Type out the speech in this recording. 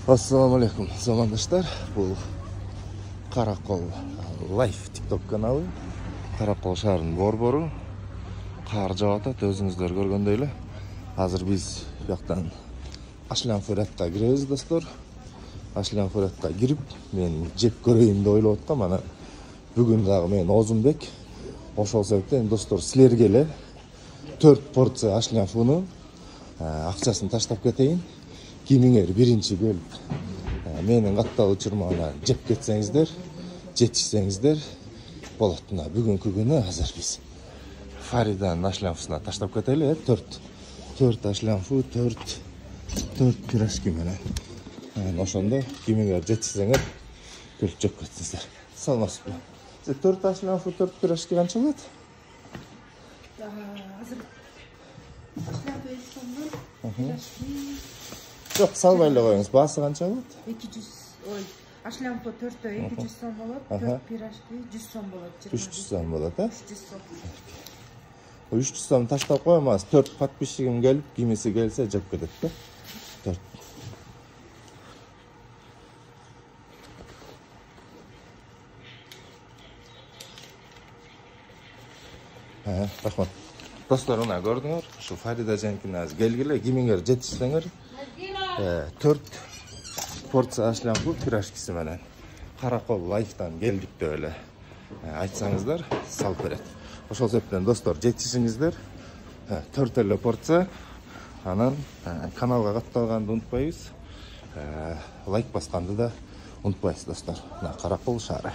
Ассаламу алейкум, замандаштар. Бұл Қарақол Лайф TikTok каналы. Қарақол шаарынын борбору. Кар жаап атат, өзүңүздөр көргөндөй эле. Азыр биз бияктан Ашланфуратка киребиз, достор. Ашланфуратка кирип, мен жеп көрөйүн деп ойлоп аттым. Ана бүгүн дагы мен Озунбек. Ошол себептен достор силерге эле 4 порция Ашланфуну акчасын таштап кетейин. Кимиңер биринчи бөлүп менин каттал учурмана жеп кетсеңиздер, жетишсеңиздер болот. Мына бүгүнкү күнү азыр биз Фариданын Ашланфусуна таштап кетели. 4 Ашланфу, 4 пирожки менен. Ошондо кимиңер жетишсеңер келип жеп кетсиңиздер. Саламатсызбы? 4 Ашланфу, 4 пирожки канча болот? Азыр Ашланфу пирожки Жоқ, салбай эле коюңуз. Баасы канча болот? 200, Ашланфу 4 200 сом болот, 4 пирожки 100 сом болот. 300 сом болот, а? 300 сом. 300 сом таштап коемаз. 4 подписчигим келип, кимиси келсе жеп кетет да. 4. Рахмат. Достор, мына көрдүңөр, ушу Фарида жанкине азыр келгиле, кимиңер жетишсеңер 4 порция Ашланфу пирожкиси менен Қарақол Лайфтан келдик деп эле айтсаңыздар салып берет. Ошол себептен достор жетишиңиздер 4 эле порция. Анан каналга катталганды унутпайбыз. Лайк басканды да унутпайсыз достор. Мына Қарақол шаары.